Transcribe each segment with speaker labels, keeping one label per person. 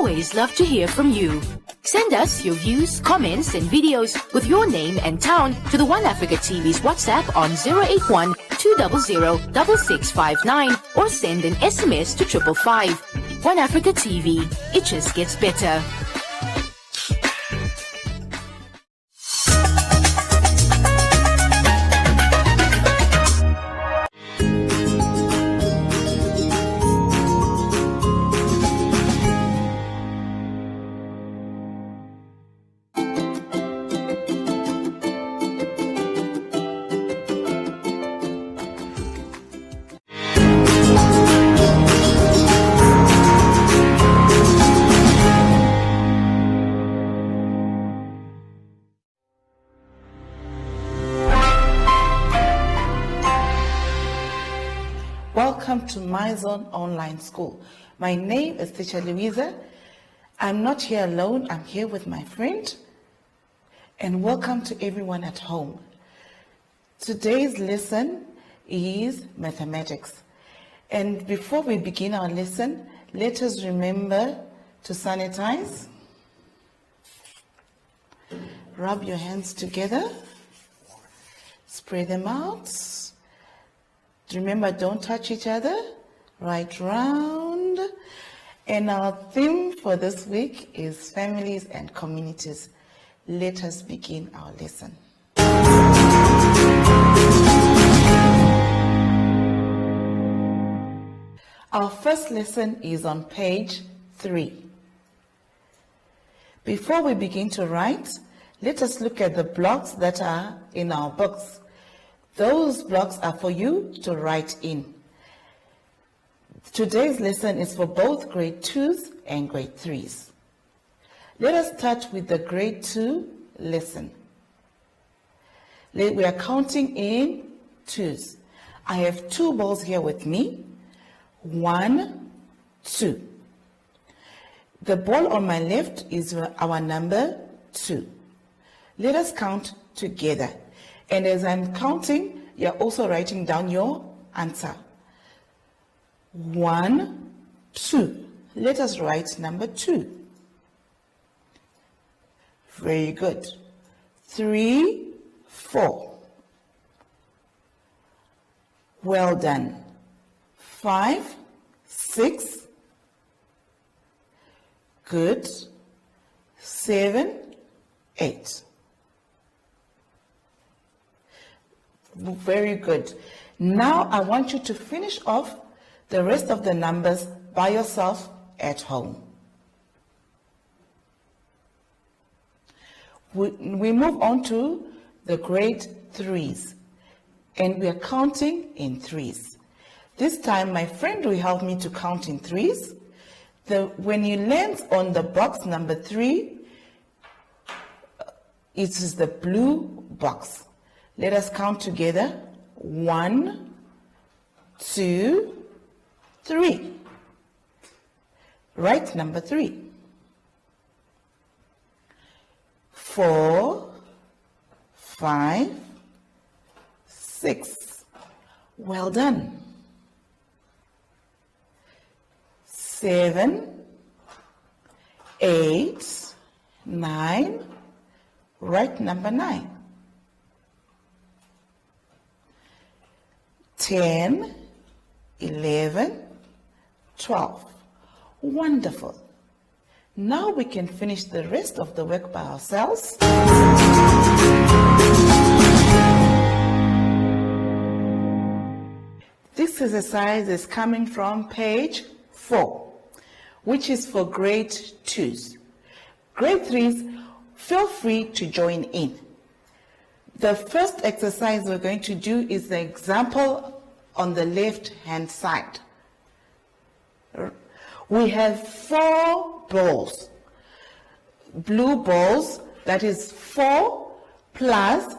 Speaker 1: always love to hear from you. Send us your views, comments, and videos with your name and town to the One Africa TV's WhatsApp on 081 200 6659 or send an SMS to 555. One Africa TV, it just gets better.
Speaker 2: Welcome to MyZone Online School. My name is Teacher Louisa. I'm not here alone, I'm here with my friend. And welcome to everyone at home. Today's lesson is mathematics. And before we begin our lesson, let us remember to sanitize. Rub your hands together. Spray them out. Remember, don't touch each other. Right round. And our theme for this week is families and communities. Let us begin our lesson. Our first lesson is on page 3. Before we begin to write, let us look at the blocks that are in our books. Those blocks are for you to write in. Today's lesson is for both grade 2s and grade 3s. Let us start with the grade 2 lesson. We are counting in 2s. I have 2 balls here with me. 1, 2. The ball on my left is our number 2. Let us count together. And as I'm counting, you're also writing down your answer. 1, 2. Let us write number 2. Very good. 3, 4. Well done. 5, 6. Good. 7, 8. Very good. Now I want you to finish off the rest of the numbers by yourself at home. We move on to the grade 3s, and we are counting in 3s. This time my friend will help me to count in 3s. When you land on the box number 3, it is the blue box. Let us count together. 1, 2, 3. Write number 3. 4, 5, 6. Well done. 7, 8, 9. Write number 9. 10, 11, 12. Wonderful. Now we can finish the rest of the work by ourselves. This exercise is coming from page 4, which is for grade 2s. Grade 3s, feel free to join in. The first exercise we're going to do is the example on the left-hand side. We have 4 balls, blue balls, that is 4 plus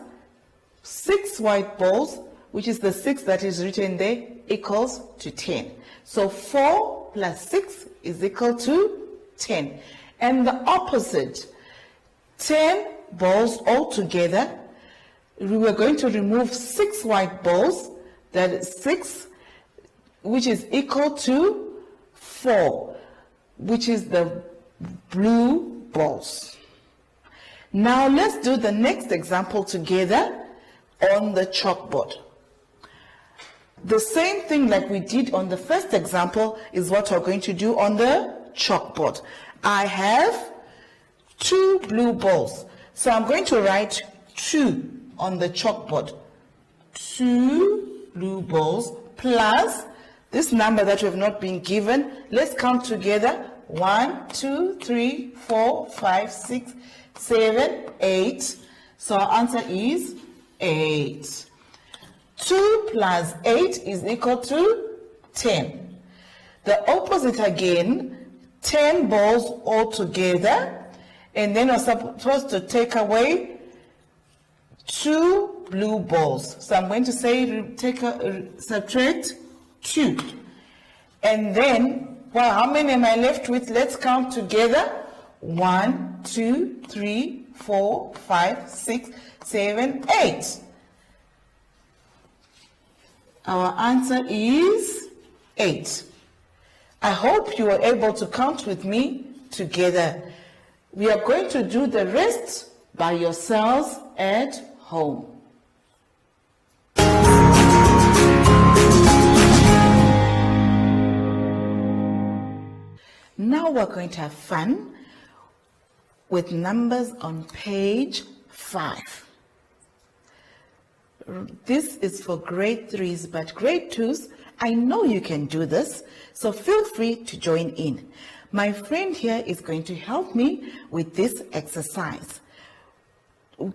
Speaker 2: 6 white balls, which is the 6 that is written there, equals to 10. So 4 plus 6 is equal to 10. And the opposite, 10 balls all together, we were going to remove 6 white balls, that is 6, which is equal to 4, which is the blue balls. Now let's do the next example together on the chalkboard. The same thing like we did on the first example is what we're going to do on the chalkboard. I have 2 blue balls. So I'm going to write 2 on the chalkboard. 2 blue balls plus this number that we have not been given. Let's count together. 1, 2, 3, 4, 5, 6, 7, 8. So our answer is 8. 2 plus 8 is equal to 10. The opposite again, 10 balls all together, and then we're supposed to take away 2 blue balls. So I'm going to say subtract 2. And then, well, how many am I left with? Let's count together. 1, 2, 3, 4, 5, 6, 7, 8. Our answer is 8. I hope you were able to count with me together. We are going to do the rest by yourselves at home. Now we're going to have fun with numbers on page 5. This is for grade 3s, but grade 2s, I know you can do this, so feel free to join in. My friend here is going to help me with this exercise.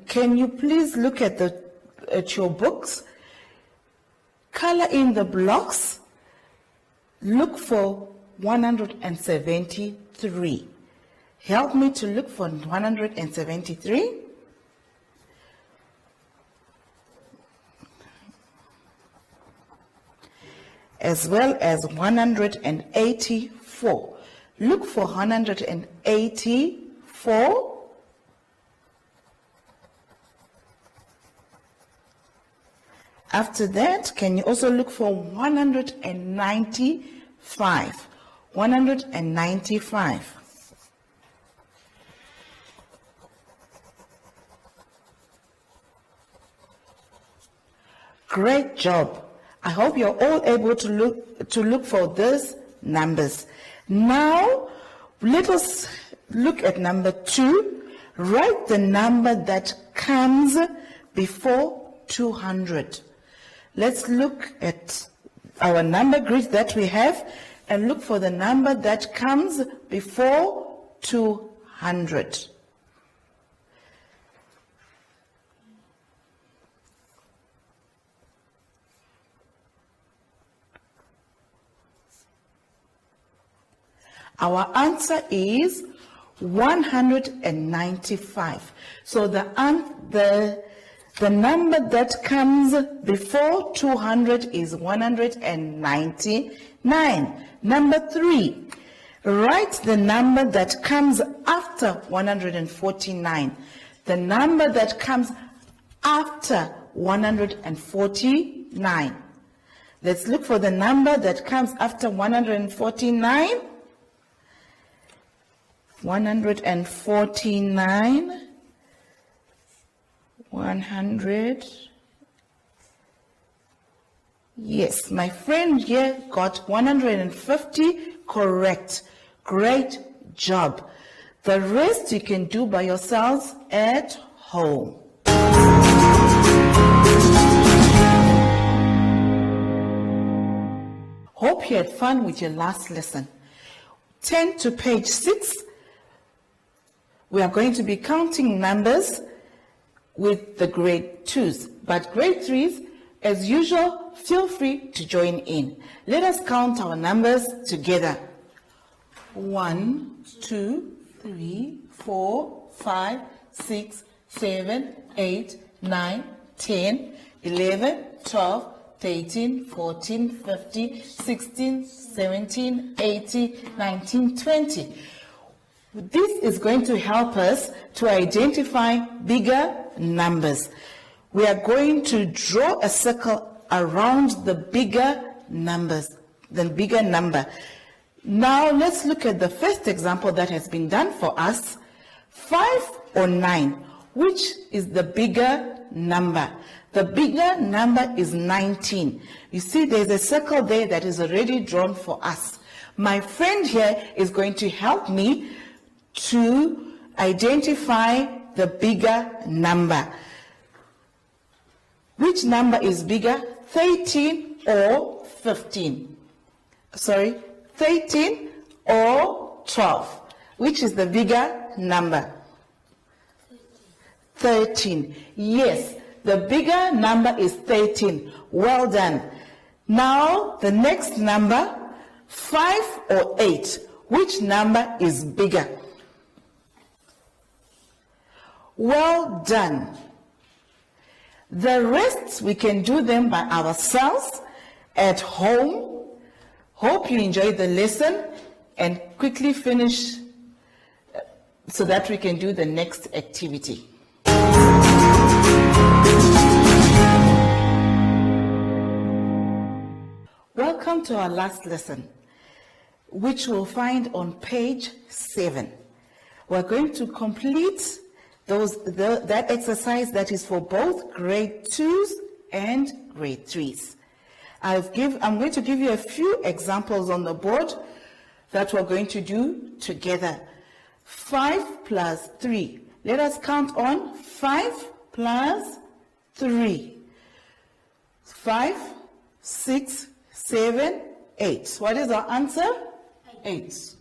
Speaker 2: Can you please look at your books, color in the blocks, look for 173. Help me to look for 173. As well as 184. Look for 184. After that, can you also look for 195? 195. Great job. I hope you're all able to look for those numbers. Now, let us look at number 2. Write the number that comes before 200. Let's look at our number grid that we have and look for the number that comes before 200. Our answer is 195. So the number that comes before 200 is 199. Number 3, write the number that comes after 149. The number that comes after 149. Let's look for the number that comes after 149. 149, 100. Yes, my friend here got 150 correct. Great job. The rest you can do by yourselves at home. Hope you had fun with your last lesson. Turn to page 6. We are going to be counting numbers with the grade 2s, but grade 3s, as usual, feel free to join in. Let us count our numbers together. 1, 2, 3, 4, 5, 6, 7, 8, 9, 10, 11, 12, 13, 14, 15, 16, 17, 18, 19, 20. This is going to help us to identify bigger numbers. We are going to draw a circle around the bigger numbers, the bigger number. Now let's look at the first example that has been done for us. 5 or 9, which is the bigger number? The bigger number is 19. You see there's a circle there that is already drawn for us. My friend here is going to help me to identify the bigger number. Which number is bigger, 13 or 15? Sorry, 13 or 12? Which is the bigger number? 13. Yes, the bigger number is 13. Well done. Now, the next number, 5 or 8. Which number is bigger? Well done. The rest, we can do them by ourselves at home. Hope you enjoyed the lesson and quickly finish so that we can do the next activity. Welcome to our last lesson, which we'll find on page 7. We're going to complete that exercise that is for both grade 2s and grade 3s. I'm going to give you a few examples on the board that we're going to do together. 5 plus 3. Let us count on 5 plus 3. 5, 6, 7, 8. What is our answer? 8.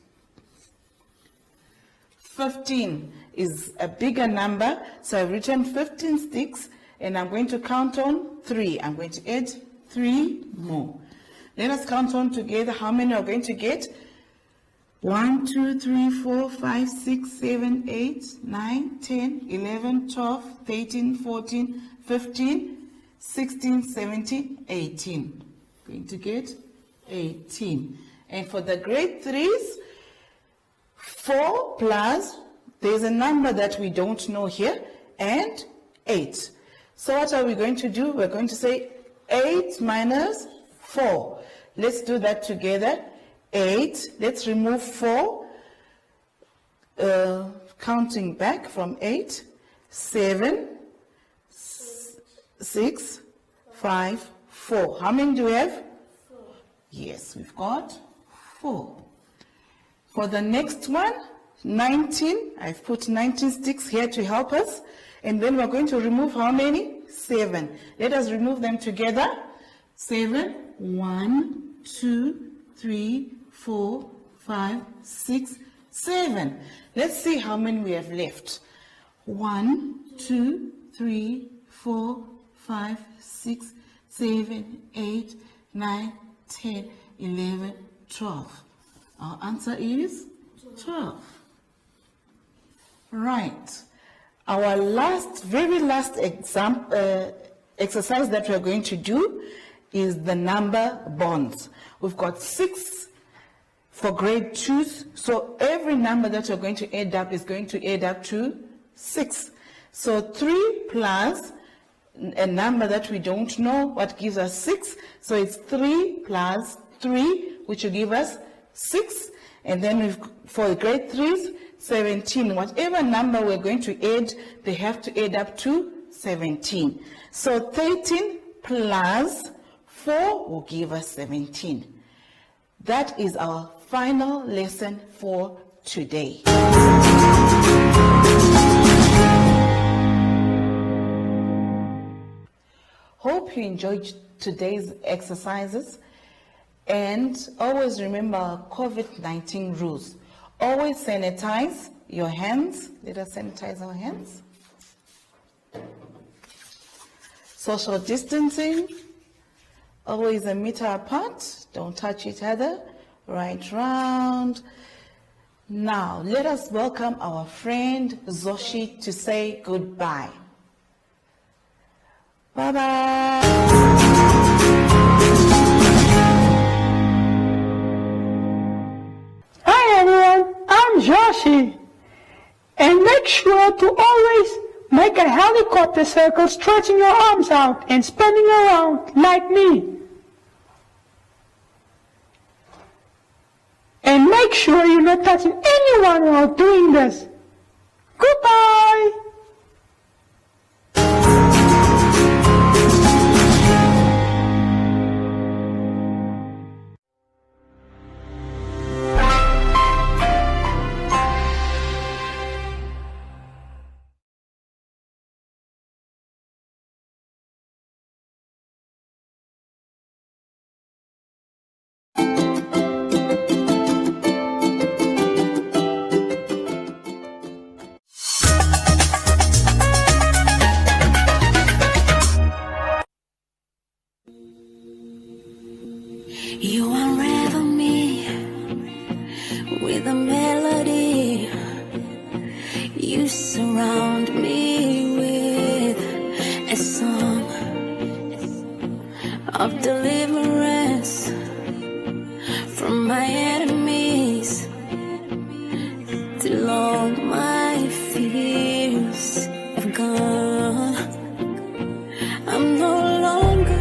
Speaker 2: 15 is a bigger number, so I've written 15 sticks, and I'm going to count on 3. I'm going to add 3 more. Let us count on together how many are going to get. 1, 2, 3, 4, 5, 6, 7, 8, 9, 10, 11, 12, 13, 14, 15, 16, 17, 18. Going to get 18. And for the grade 3s, 4 plus, there's a number that we don't know here, and 8. So what are we going to do? We're going to say 8 minus 4. Let's do that together. 8, let's remove 4, counting back from 8, 7, 6, 5, 4. How many do we have? 4. Yes, we've got 4. For the next one, 19, I've put 19 sticks here to help us. And then we're going to remove how many? 7. Let us remove them together. 7, 1, 2, 3, 4, 5, 6, 7. Let's see how many we have left. 1, 2, 3, 4, 5, 6, 7, 8, 9, 10, 11, 12. Our answer is 12. Right. Our very last exercise that we're going to do is the number bonds. We've got 6 for grade 2s, so every number that you're going to add up is going to add up to 6. So 3 plus a number that we don't know what gives us 6, so it's 3 plus 3, which will give us 6. And then for grade 3s, 17. Whatever number we're going to add, they have to add up to 17. So 13 plus 4 will give us 17. That is our final lesson for today. Hope you enjoyed today's exercises, and always remember our COVID-19 rules. Always sanitize your hands. Let us sanitize our hands. Social distancing. Always a meter apart. Don't touch each other. Right round. Now, let us welcome our friend Zoshi to say goodbye. Bye-bye.
Speaker 3: Hi everyone, I'm Joshi. And make sure to always make a helicopter circle, stretching your arms out and spinning around like me. And make sure you're not touching anyone while doing this. Goodbye!
Speaker 4: You unravel me with a melody. You surround me with a song of deliverance from my enemies, till all my fears have gone. I'm no longer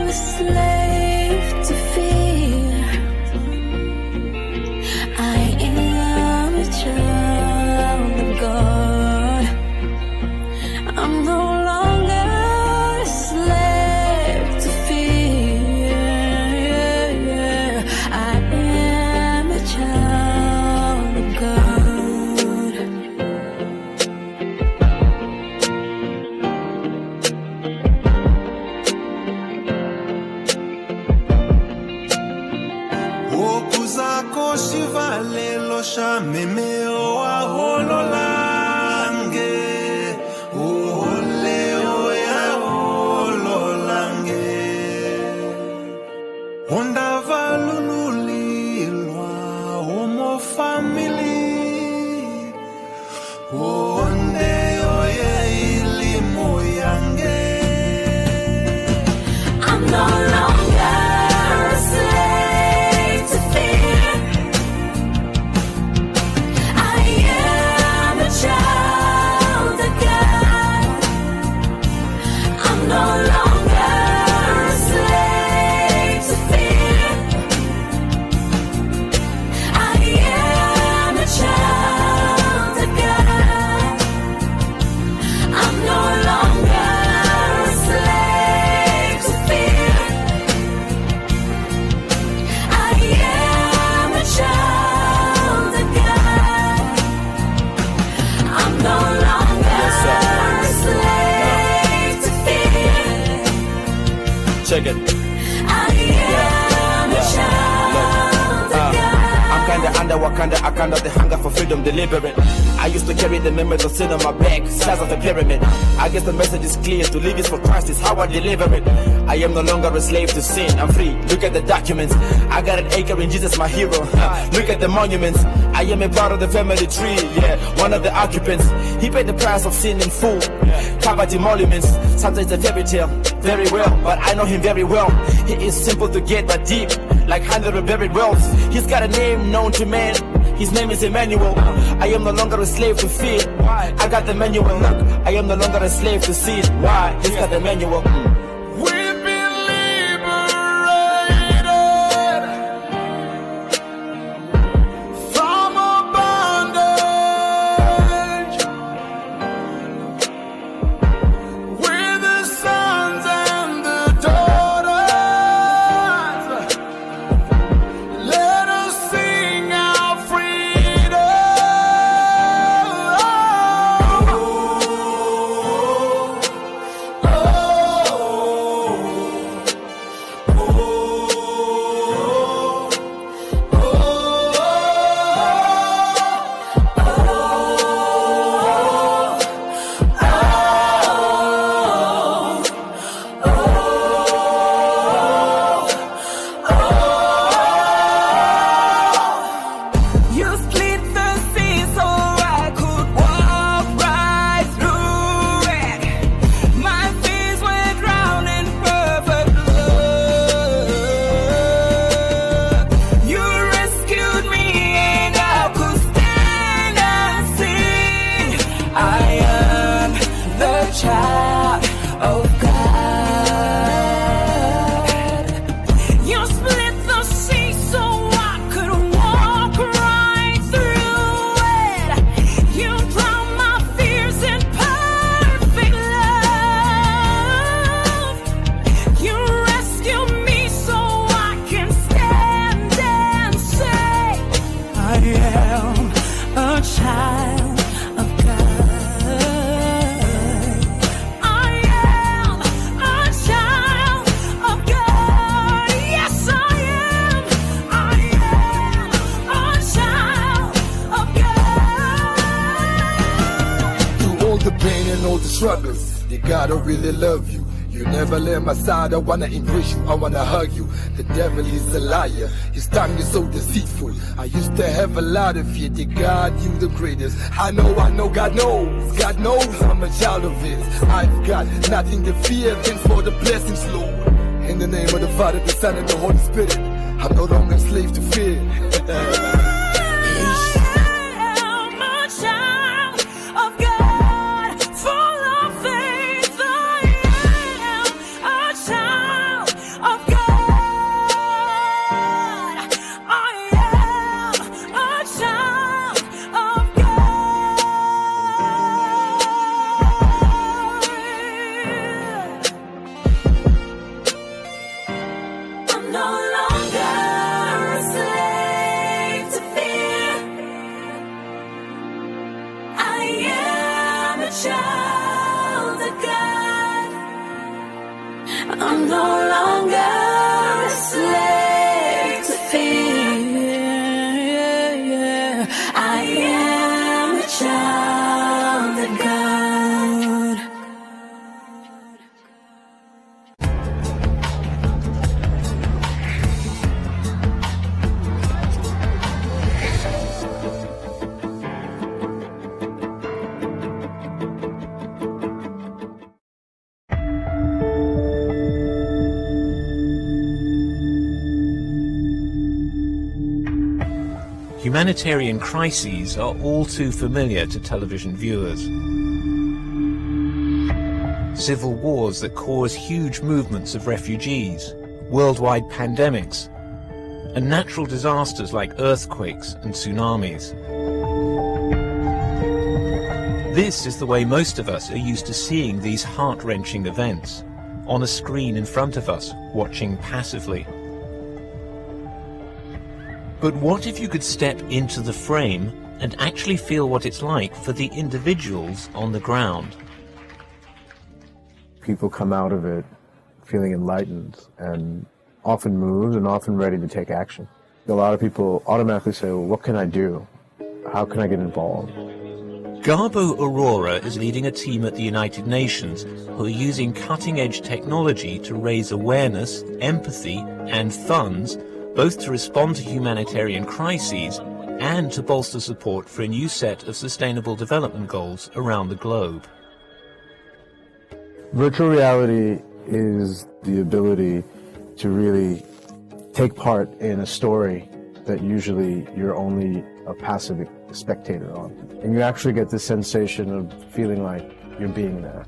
Speaker 4: a slave to fear. I am a child of God. I'm no longer a slave to fear. I am a child of God.
Speaker 5: Okuzako shivalelo shamemeo ahololange. Oleo ya hololange. Onda valululilwa homo family. Onde oye ilimo yange.
Speaker 4: I'm no longer a slave to fear. I am a child of God. I'm no longer a slave to fear. I am a child of God. I'm no longer a slave to fear. I am a child of God. I'm no longer a slave to fear.
Speaker 6: Check it.
Speaker 4: I am a child of God.
Speaker 6: I'm kinda under Wakanda, I kinda the hunger for freedom deliberate. I used to carry the memories of sin on my back, size of a pyramid. I guess the message is clear, to live is for Christ is how I deliver it. I am no longer a slave to sin, I'm free, look at the documents. I got an acre in Jesus, my hero. Look at the monuments. I am a part of the family tree, yeah, one of the occupants. He paid the price of sin in full, covered emoluments. Sometimes a fairy tale, very well, but I know him very well. He is simple to get but deep, like 100 buried wells. He's got a name known to man, his name is Emmanuel. I am no longer a slave to fear. I got the manual. Look, I am no longer a slave to sin. Why? He's got the manual.
Speaker 5: We've been liberated from a bondage. We're the sons and the daughters. Let us sing our freedom. Oh, oh, oh. and all the struggles. They gotta really love you. You never left my side, I wanna embrace you, I wanna hug you. The devil is a liar, his tongue is so deceitful. I used to have a lot of fear, that God, you the greatest. I know, God knows I'm a child of his. I've got nothing to fear, thanks for the blessings, Lord. In the name of the Father, the Son, and the Holy Spirit, I'm no longer a slave to fear.
Speaker 4: I'm no longer a slave to fear. I am a child of God.
Speaker 7: Humanitarian crises are all too familiar to television viewers. Civil wars that cause huge movements of refugees, worldwide pandemics, and natural disasters like earthquakes and tsunamis. This is the way most of us are used to seeing these heart-wrenching events, on a screen in front of us, watching passively. But what if you could step into the frame and actually feel what it's like for the individuals on the ground?
Speaker 8: People come out of it feeling enlightened and often moved and often ready to take action. A lot of people automatically say, well, what can I do? How can I get involved?
Speaker 7: Garbo Aurora is leading a team at the United Nations who are using cutting-edge technology to raise awareness, empathy, and funds both to respond to humanitarian crises and to bolster support for a new set of sustainable development goals around the globe.
Speaker 8: Virtual reality is the ability to really take part in a story that usually you're only a passive spectator on. And you actually get the sensation of feeling like you're being there.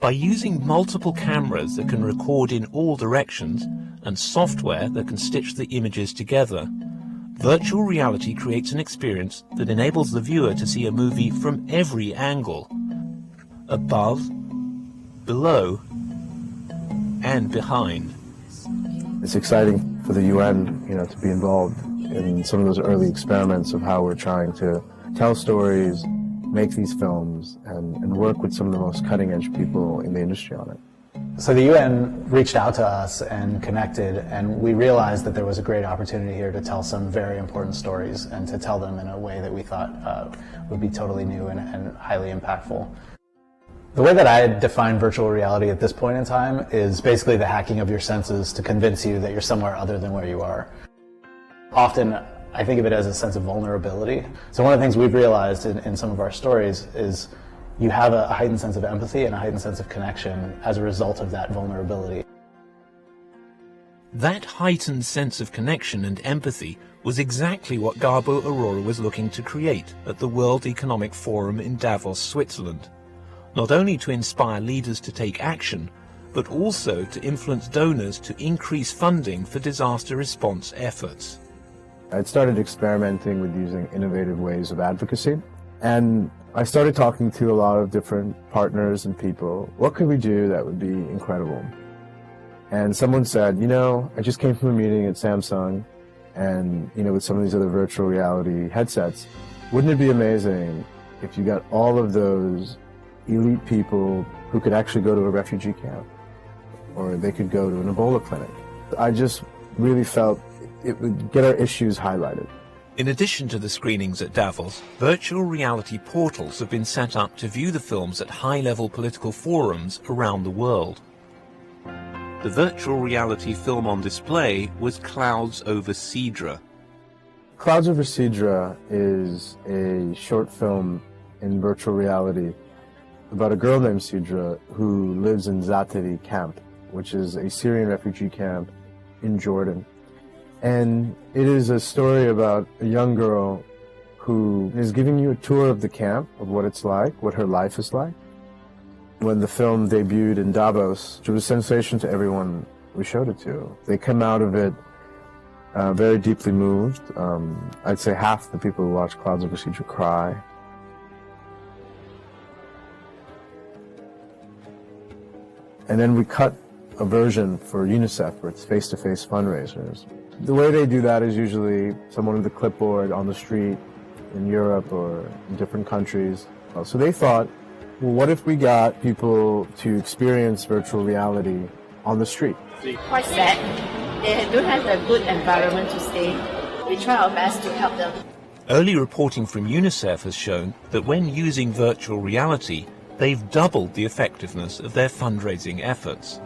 Speaker 7: By using multiple cameras that can record in all directions and software that can stitch the images together, virtual reality creates an experience that enables the viewer to see a movie from every angle, above, below, and behind.
Speaker 8: It's exciting for the UN, to be involved in some of those early experiments of how we're trying to tell stories, make these films, and work with some of the most cutting-edge people in the industry on it.
Speaker 9: So the UN reached out to us and connected, and we realized that there was a great opportunity here to tell some very important stories and to tell them in a way that we thought would be totally new and highly impactful. The way that I define virtual reality at this point in time is basically the hacking of your senses to convince you that you're somewhere other than where you are. Often, I think of it as a sense of vulnerability. So one of the things we've realized in some of our stories is you have a heightened sense of empathy and a heightened sense of connection as a result of that vulnerability.
Speaker 7: That heightened sense of connection and empathy was exactly what Garbo Aurora was looking to create at the World Economic Forum in Davos, Switzerland. Not only to inspire leaders to take action, but also to influence donors to increase funding for disaster response efforts.
Speaker 8: I'd started experimenting with using innovative ways of advocacy, and I started talking to a lot of different partners and people. What could we do that would be incredible? And someone said, I just came from a meeting at Samsung, and, with some of these other virtual reality headsets, wouldn't it be amazing if you got all of those elite people who could actually go to a refugee camp, or they could go to an Ebola clinic? I just really felt it would get our issues highlighted.
Speaker 7: In addition to the screenings at Davos, virtual reality portals have been set up to view the films at high-level political forums around the world. The virtual reality film on display was Clouds over Sidra.
Speaker 8: Clouds over Sidra is a short film in virtual reality about a girl named Sidra who lives in Zatari camp, which is a Syrian refugee camp in Jordan. And it is a story about a young girl who is giving you a tour of the camp, of what it's like, what her life is like. When the film debuted in Davos, it was a sensation to everyone we showed it to. They come out of it very deeply moved. I'd say half the people who watch Clouds over Sidra cry. And then we cut a version for UNICEF where it's face-to-face fundraisers. The way they do that is usually someone with a clipboard on the street in Europe or in different countries. So they thought, well, what if we got people to experience virtual reality on the street?
Speaker 10: Quite sad. They don't have a good environment to stay. We try our best to help them.
Speaker 7: Early reporting from UNICEF has shown that when using virtual reality, they've doubled the effectiveness of their fundraising efforts.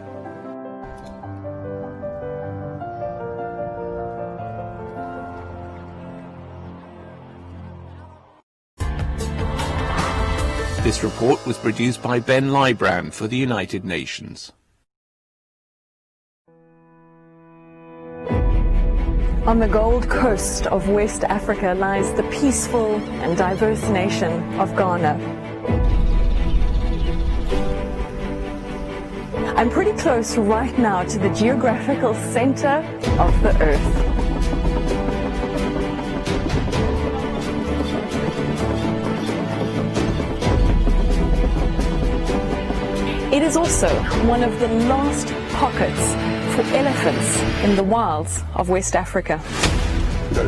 Speaker 7: This report was produced by Ben Lybrand for the United Nations.
Speaker 11: On the Gold Coast of West Africa lies the peaceful and diverse nation of Ghana. I'm pretty close right now to the geographical center of the Earth. It is also one of the last pockets for elephants in the wilds of West Africa.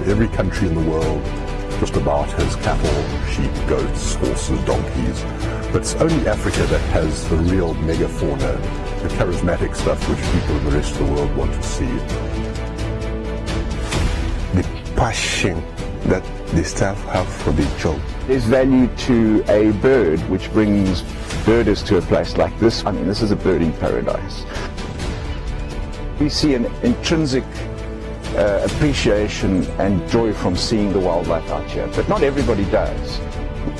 Speaker 12: Every country in the world just about has cattle, sheep, goats, horses, donkeys, but it's only Africa that has the real megafauna, the charismatic stuff which people in the rest of the world want to see.
Speaker 13: The passion that the staff have for the job.
Speaker 14: There's value to a bird which brings birders to a place like this. I mean, this is a birding paradise. We see an intrinsic appreciation and joy from seeing the wildlife out here, but not everybody does.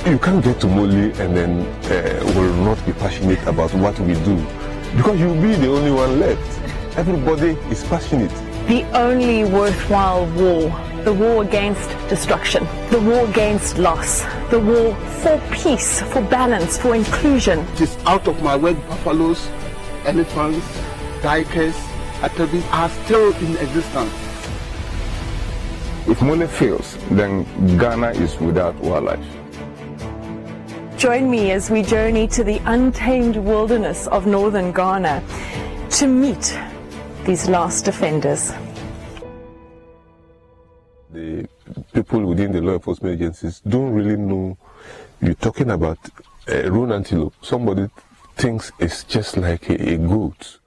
Speaker 12: You can't get to Moli and then will not be passionate about what we do, because you'll be the only one left. Everybody is passionate.
Speaker 11: The only worthwhile war, the war against destruction, the war against loss, the war for peace, for balance, for inclusion.
Speaker 15: It is out of my work. Buffaloes, elephants, tigers, atabi are still in existence.
Speaker 14: If money fails, then Ghana is without wildlife.
Speaker 11: Join me as we journey to the untamed wilderness of northern Ghana to meet these last defenders.
Speaker 12: The people within the law enforcement agencies don't really know you're talking about a roan antelope. Somebody thinks it's just like a goat.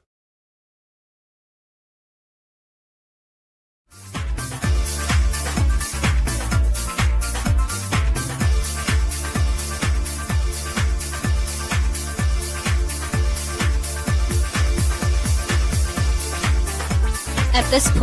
Speaker 16: At this point,